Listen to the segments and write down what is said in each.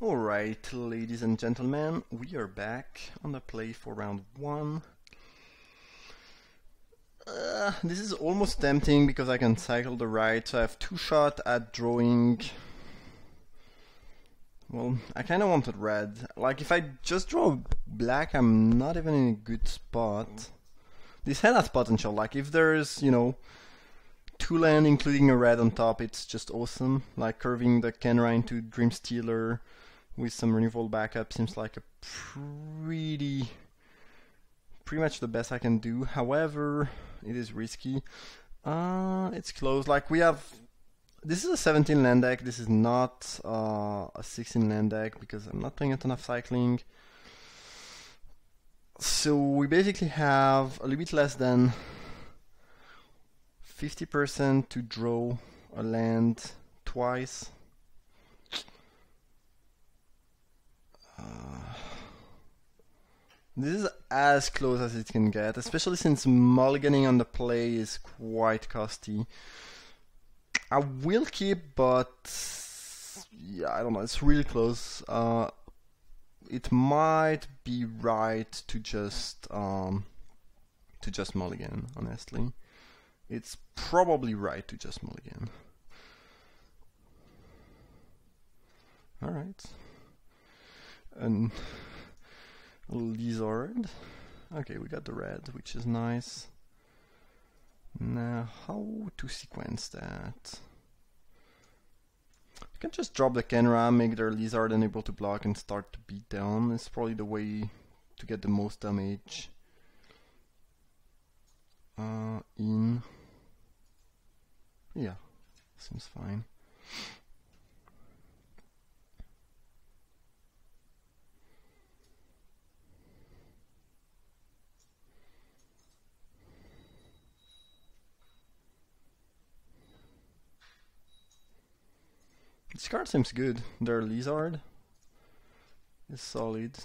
Alright, ladies and gentlemen, we are back on the play for round 1. This is almost tempting because I can cycle the right, so I have 2 shots at drawing. Well, I kinda wanted red. Like, if I just draw black, I'm not even in a good spot. This hand has potential, like if there's, 2 land including a red on top, it's just awesome. Like curving the Kenra into Dream Stealer with some removal backup seems like a pretty much the best I can do. However, it is risky. It's close. Like this is a 17 land deck. This is not a 16 land deck because I'm not playing a ton of cycling. So we basically have a little bit less than 50% to draw a land twice. This is as close as it can get, especially since mulliganing on the play is quite costly. I will keep, but yeah, I don't know, it's really close. It might be right to just mulligan, honestly. It's probably right to just mulligan. Alright. And Lizard. Okay, we got the red, which is nice. Now, how to sequence that? You can just drop the Kenra, make their Lizard unable to block, and start to beat down. It's probably the way to get the most damage. Yeah, seems fine. This card seems good. Their Lizard is solid.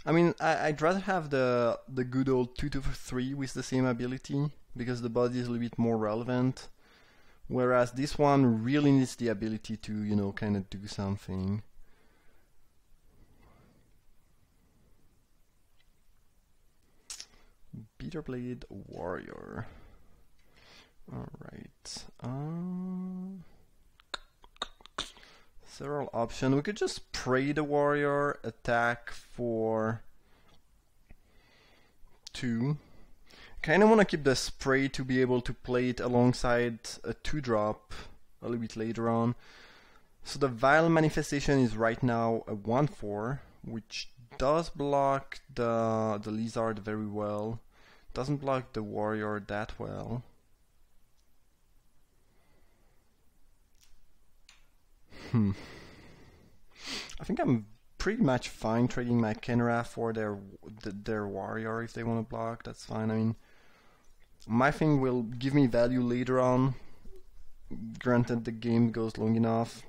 I mean, I'd rather have the good old 2/3 with the same ability, because the body is a little bit more relevant. Whereas this one really needs the ability to, kind of do something. Bitterblade Warrior. Alright. Several options. We could just pray the warrior, attack for 2. Kinda wanna keep the spray to be able to play it alongside a 2-drop a little bit later on. So the Vile Manifestation is right now a 1/4, which does block the Lizard very well. Doesn't block the warrior that well. I think I'm pretty much fine trading my Kenra for their warrior if they want to block. That's fine. I mean, my thing will give me value later on, granted the game goes long enough.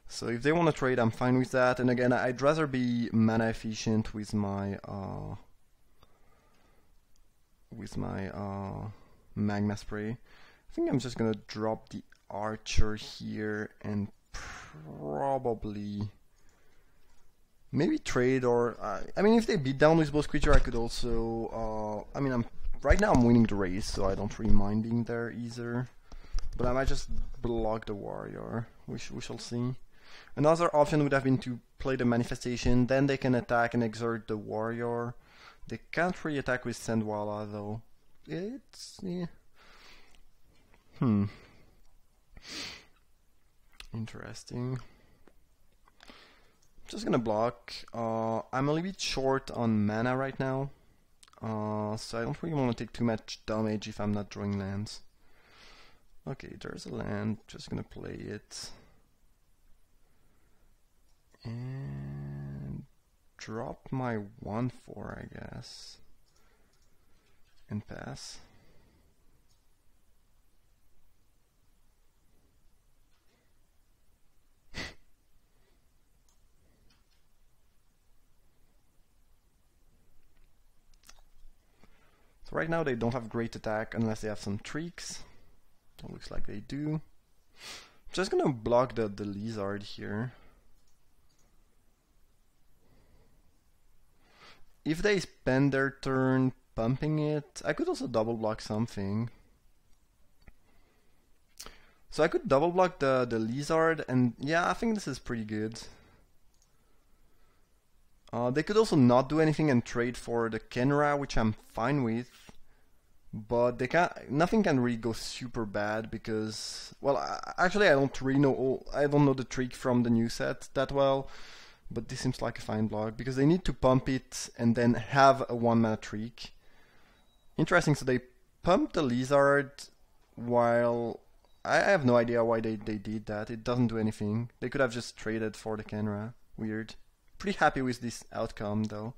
So if they want to trade, I'm fine with that. And again, I'd rather be mana efficient with my magma spray. I think I'm just gonna drop the archer here and probably maybe trade, or I mean, if they beat down with both creature, I could also I mean, right now I'm winning the race, so I don't really mind being there either, but I might just block the warrior. We shall see. Another option would have been to play the manifestation, then they can attack and exert the warrior. They can't really attack with Sandwala though. It's interesting. Just gonna block. I'm a little bit short on mana right now, so I don't really want to take too much damage if I'm not drawing lands. Okay, there's a land. Just gonna play it and drop my 1/4, I guess, and pass. So right now they don't have great attack unless they have some tricks. It looks like they do. Just gonna block the lizard here. If they spend their turn pumping it, I could also double block something. So I could double block the lizard, and yeah, I think this is pretty good. They could also not do anything and trade for the Kenra, which I'm fine with. But they nothing can really go super bad because, well, actually I don't really know. I don't know the trick from the new set that well, but this seems like a fine block because they need to pump it and then have a 1-mana trick. Interesting. So they pumped the lizard while I have no idea why they did that. It doesn't do anything. They could have just traded for the Kenra. Weird. Pretty happy with this outcome though.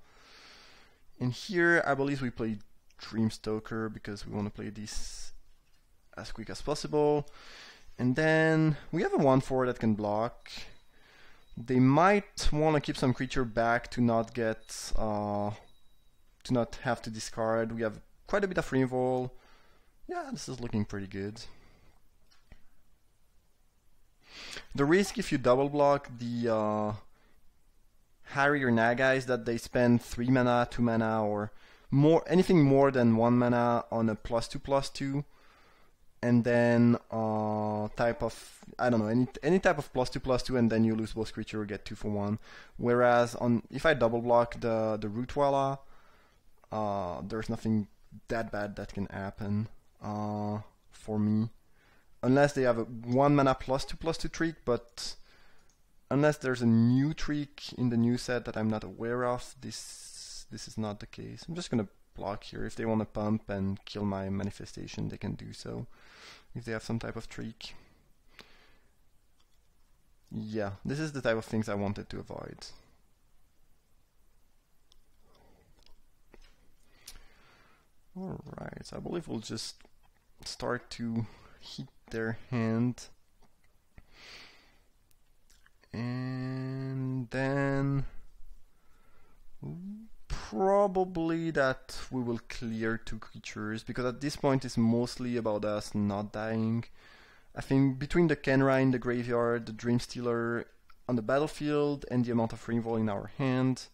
And here I believe we played Dreamstalker because we want to play this as quick as possible. And then we have a 1/4 that can block. They might want to keep some creature back to not get to not have to discard. We have quite a bit of removal. Yeah, this is looking pretty good. The risk if you double block the Harry or Naga is that they spend 3 mana, 2 mana, or more, anything more than 1 mana on a +2/+2, and then type of, I don't know, any type of +2/+2, and then you lose both creature or get 2 for 1. Whereas if I double block the Rootwalla, there's nothing that bad that can happen for me, unless they have a 1 mana +2/+2 trick. But unless there's a new trick in the new set that I'm not aware of, this is not the case. I'm just gonna block here. If they want to pump and kill my manifestation, they can do so. If they have some type of trick. Yeah, this is the type of things I wanted to avoid. Alright, so I believe we'll just start to hit their hand. And then probably that we will clear 2 creatures, because at this point it's mostly about us not dying. I think between the Kenra in the graveyard, the Dreamstealer on the battlefield, and the amount of removal in our hand,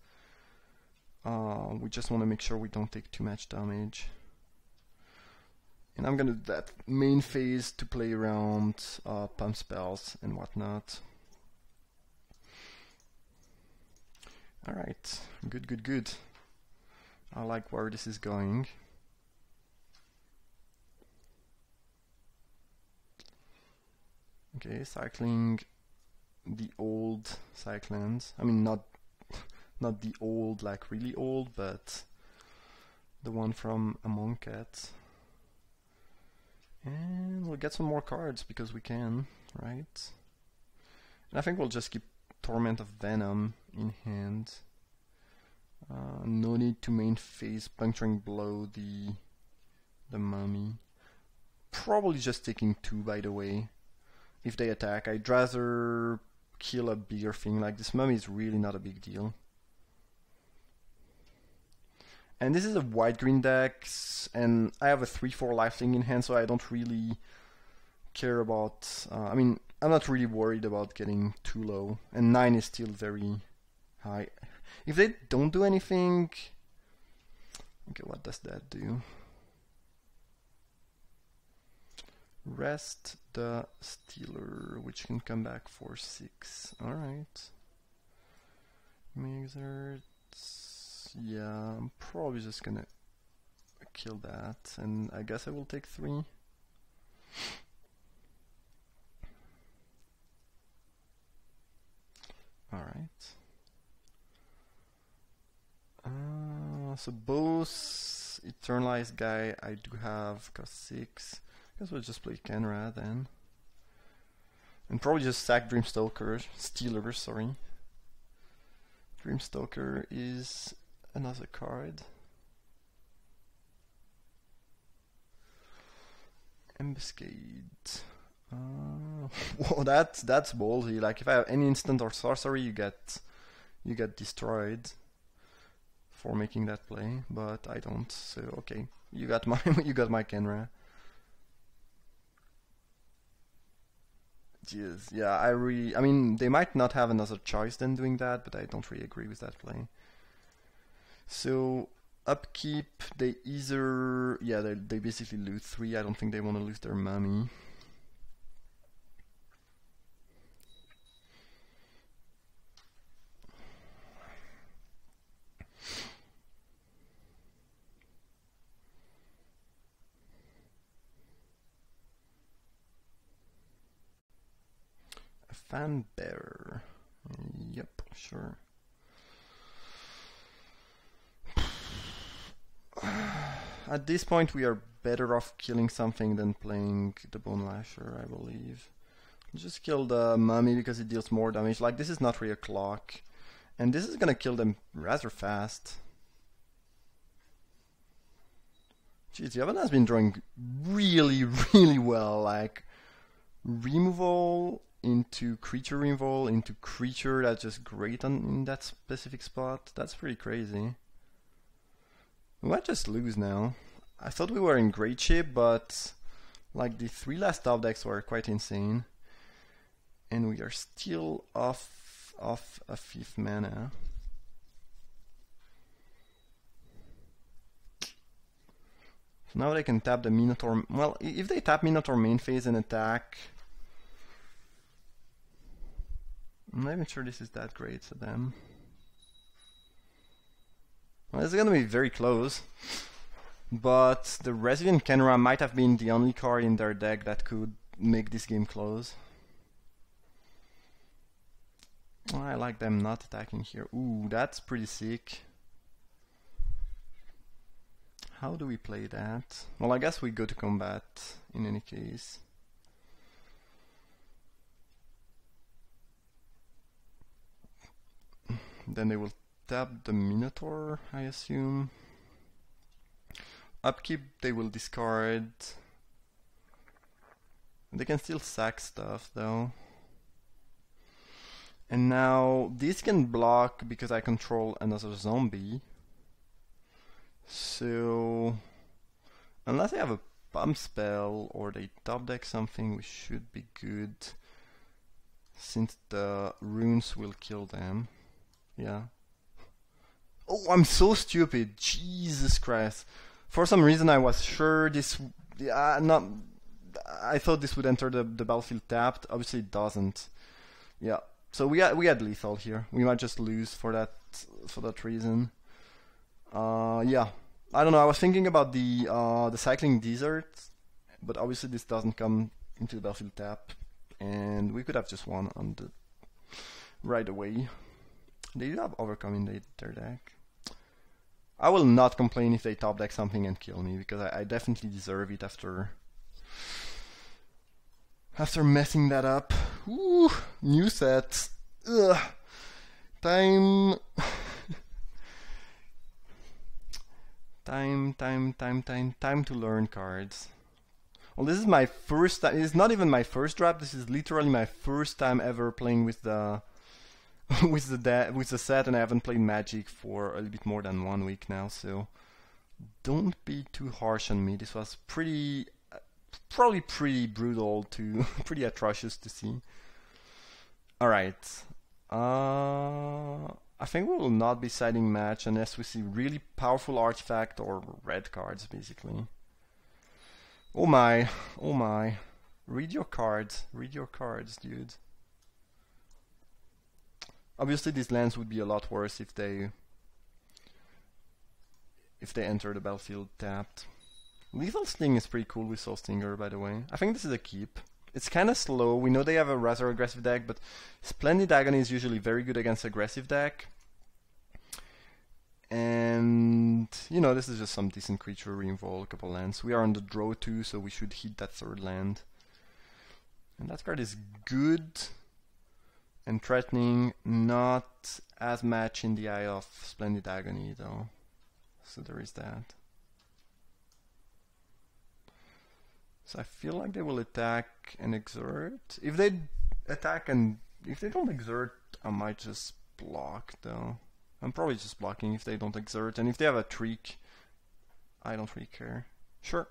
we just want to make sure we don't take too much damage. And I'm gonna do that main phase to play around pump spells and whatnot. Alright, good. I like where this is going. Okay, cycling the old Cyclans. I mean, not the old, like really old, but the one from Among Cats. And we'll get some more cards because we can, right? And I think we'll just keep Torment of Venom in hand. No need to main phase Puncturing Blow the Mummy. Probably just taking 2, by the way. If they attack, I'd rather kill a bigger thing. Like, this Mummy is really not a big deal. And this is a white-green deck, and I have a 3/4 lifelink in hand, so I don't really care about... I mean, I'm not really worried about getting too low, and 9 is still very high. If they don't do anything... Okay, what does that do? Rest the Stealer, which can come back for 6. Alright. Exert. Yeah, I'm probably just gonna kill that, and I guess I will take 3. Alright. So both Eternalized guy I do have, cost 6. I guess we'll just play Kenra then. And probably just sack Stealer, sorry. Dreamstalker is another card. Ambuscade. Whoa, that's ballsy. Like, if I have any instant or sorcery, you get destroyed for making that play, but I don't. So okay, you got my Kenra. Jeez, yeah, I mean, they might not have another choice than doing that, but I don't really agree with that play. So, upkeep, they either, yeah, they basically lose 3. I don't think they want to lose their mummy. Fan bearer. Yep, sure. At this point, we are better off killing something than playing the Bone Lasher, I believe. Just kill the mummy because it deals more damage. Like, this is not really a clock. And this is gonna kill them rather fast. Jeez, Yavan has been drawing really, really well. Like, removal into creature removal into creature, that's just great in that specific spot. That's pretty crazy. We might just lose now. I thought we were in great shape, but like the 3 last top decks were quite insane. And we are still off a 5th mana. So now they can tap the Minotaur. Well, if they tap Minotaur main phase and attack, I'm not even sure this is that great for them. Well, it's gonna be very close. But the Resident Kenra might have been the only card in their deck that could make this game close. Oh, I like them not attacking here. Ooh, that's pretty sick. How do we play that? Well, I guess we go to combat in any case. Then they will tap the Minotaur, I assume. Upkeep, they will discard. They can still sack stuff, though. And now, this can block because I control another zombie. So, unless they have a pump spell or they top deck something, we should be good. Since the runes will kill them. Yeah. Oh, I'm so stupid. Jesus Christ. For some reason I was sure this... I thought this would enter the battlefield tapped. Obviously it doesn't. Yeah. So we had lethal here. We might just lose for that reason. Yeah. I don't know, I was thinking about the cycling desert, but obviously this doesn't come into the battlefield tap. And we could have just won on the right away. They do have overcome in their deck. I will not complain if they top deck something and kill me, because I definitely deserve it after messing that up. Ooh, new sets. Ugh. Time to learn cards. Well, this is my first time. It's not even my first draft. This is literally my first time ever playing with the with the set, and I haven't played Magic for a little bit more than 1 week now. So don't be too harsh on me. This was probably pretty brutal to pretty atrocious to see. All right. I think we will not be siding match unless we see really powerful artifact or red cards, basically. Oh my, oh my. Read your cards, dude. Obviously these lands would be a lot worse if they enter the battlefield tapped. Lethal Sting is pretty cool with Soul Stinger, by the way. I think this is a keep. It's kind of slow. We know they have a rather aggressive deck, but Splendid Agony is usually very good against aggressive deck. And, you know, this is just some decent creature, reinvolve a couple lands. We are on the draw too, so we should hit that third land. And that card is good and threatening, not as much in the eye of Splendid Agony though. So there is that. So I feel like they will attack and exert. If they attack and if they don't exert, I might just block though. I'm probably just blocking if they don't exert, and if they have a trick, I don't really care. Sure.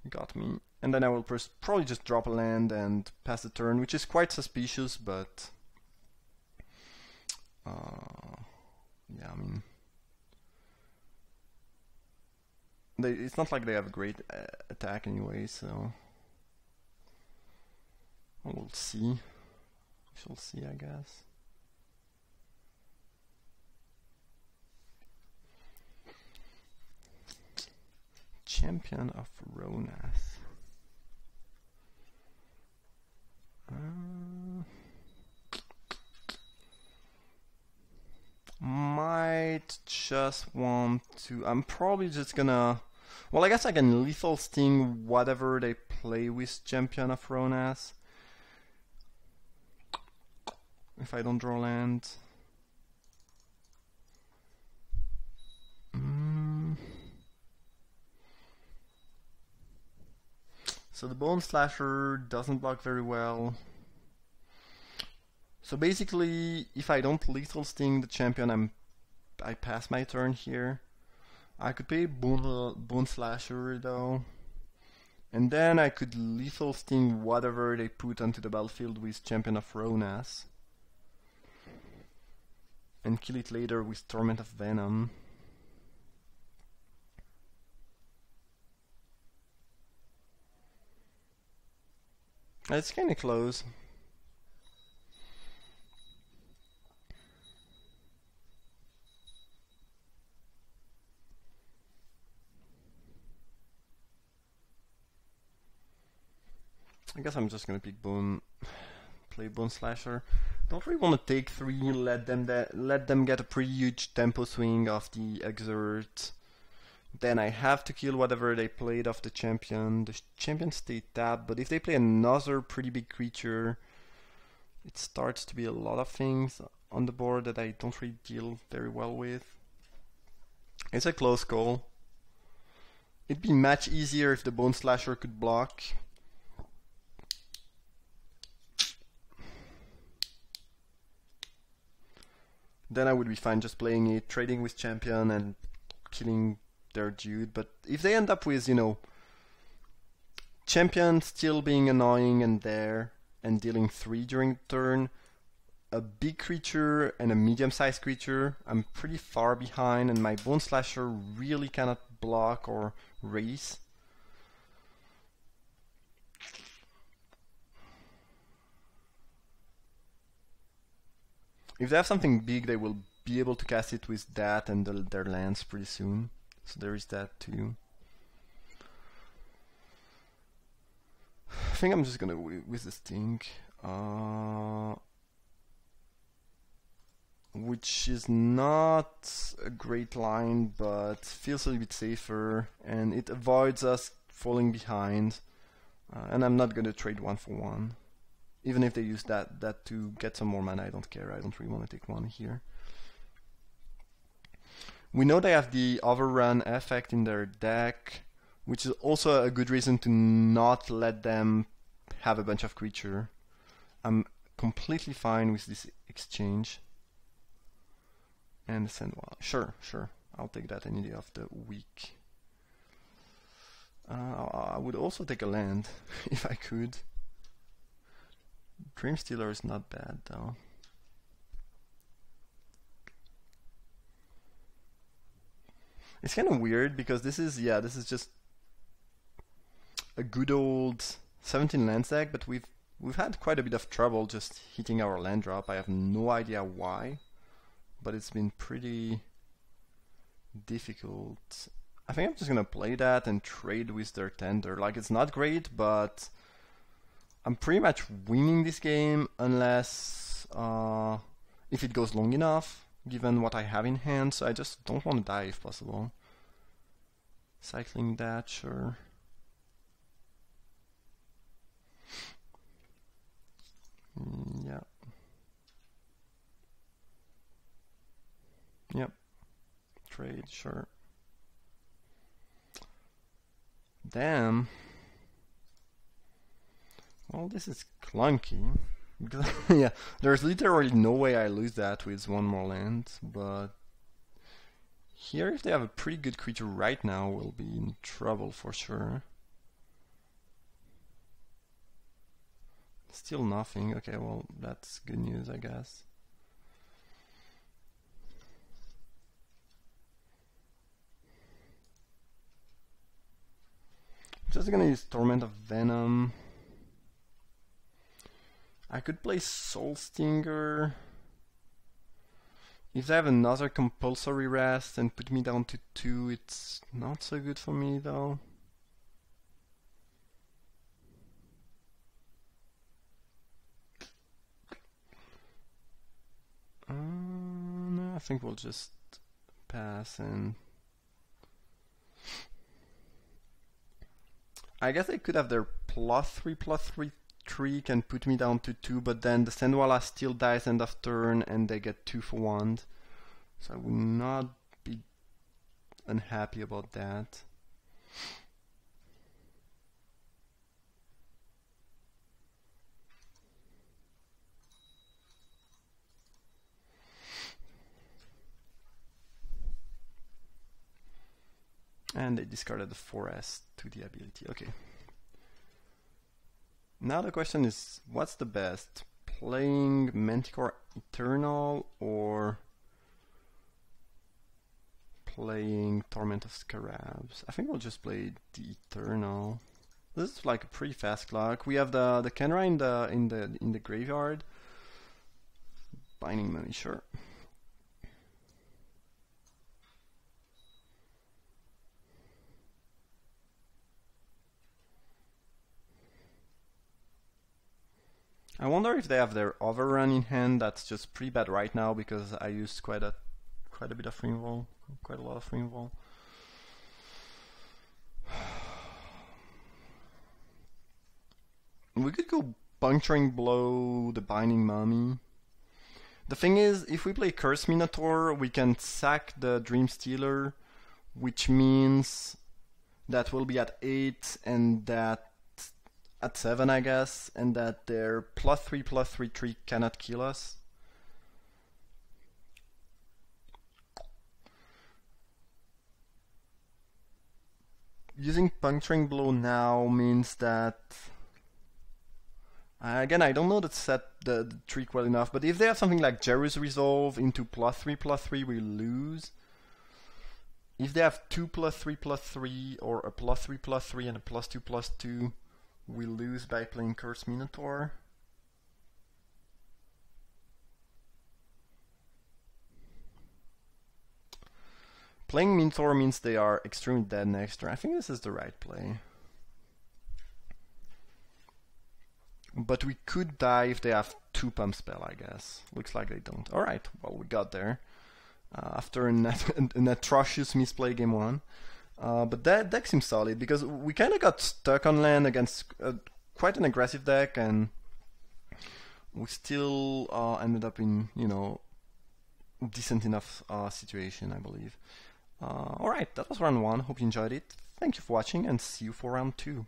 Got me. And then I will probably just drop a land and pass the turn, which is quite suspicious, but yeah, I mean, it's not like they have a great attack anyway, so we'll see. We shall see, I guess. Champion of Ronath. Might just want to. I'm probably just gonna. Well, I guess I can lethal sting whatever they play with Champion of Ronath. If I don't draw land. So the Bone Slasher doesn't block very well. So basically, if I don't lethal sting the champion, I pass my turn here. I could pay Bone Slasher though, and then I could lethal sting whatever they put onto the battlefield with Champion of Ronath, and kill it later with Torment of Venom. It's kinda close. I guess I'm just gonna pick play Bone Slasher. Don't really want to take 3, let them get a pretty huge tempo swing off the Exert. Then I have to kill whatever they played off the champion. The champion stay tapped, but if they play another pretty big creature, it starts to be a lot of things on the board that I don't really deal very well with. It's a close call. It'd be much easier if the Bone Slasher could block. Then I would be fine just playing it, trading with champion and killing their dude. But if they end up with, champion still being annoying and there and dealing 3 during the turn, a big creature and a medium-sized creature, I'm pretty far behind, and my Bone Slasher really cannot block or race. If they have something big, they will be able to cast it with that and their lands pretty soon. So there is that too. I think I'm just gonna with the Sting, which is not a great line, but feels a little bit safer, and it avoids us falling behind. And I'm not gonna trade 1 for 1. Even if they use that to get some more mana, I don't care. I don't really want to take 1 here. We know they have the Overrun effect in their deck, which is also a good reason to not let them have a bunch of creature. I'm completely fine with this exchange. And send one. Sure. I'll take that any day of the week. I would also take a land if I could. Dreamstealer is not bad though. It's kind of weird because this is just a good old 17 land deck, but we've had quite a bit of trouble just hitting our land drop. I have no idea why, but it's been pretty difficult. I think I'm just gonna play that and trade with their tender. Like, it's not great, but I'm pretty much winning this game unless if it goes long enough, given what I have in hand. So I just don't want to die if possible. Cycling that, sure. Yeah. Yep. Trade, sure. Damn. Well, this is clunky. Because yeah, there's literally no way I lose that with 1 more land, but here if they have a pretty good creature right now, we'll be in trouble for sure. Still nothing. Okay, well, that's good news, I guess. Just gonna use Torment of Venom. I could play Soul Stinger. If they have another compulsory rest and put me down to 2, it's not so good for me though. No, I think we'll just pass and... I guess they could have their +3/+3 trick and put me down to 2, but then the Sandwala still dies end of turn and they get 2 for 1. So I would not be unhappy about that. And they discarded the 4S to the ability. Okay. Now the question is, what's the best? Playing Manticore Eternal or playing Torment of Scarabs? I think we'll just play the Eternal. This is like a pretty fast clock. We have the Kenra in the graveyard. Binding Mummy, sure. I wonder if they have their Overrun in hand. That's just pretty bad right now because I used quite a bit of removal, quite a lot of removal. We could go Puncturing Blow, the Binding Mummy. The thing is, if we play Curse Minotaur, we can sack the Dream Stealer, which means that we'll be at 8 and that at 7, I guess, and that their +3/+3 trick cannot kill us. Using Puncturing Blow now means that... again, I don't know the trick well enough, but if they have something like Jeru's Resolve into +3/+3, we lose. If they have 2 +3/+3 or a +3/+3 and a +2/+2, we lose by playing Curse Minotaur. Playing Minotaur means they are extremely dead next turn. I think this is the right play. But we could die if they have 2 Pump Spell, I guess. Looks like they don't. Alright, well, we got there. After an atrocious misplay game 1. But that deck seems solid because we kind of got stuck on land against quite an aggressive deck, and we still ended up in, you know, decent enough situation, I believe. Alright, that was round 1. Hope you enjoyed it. Thank you for watching, and see you for round 2.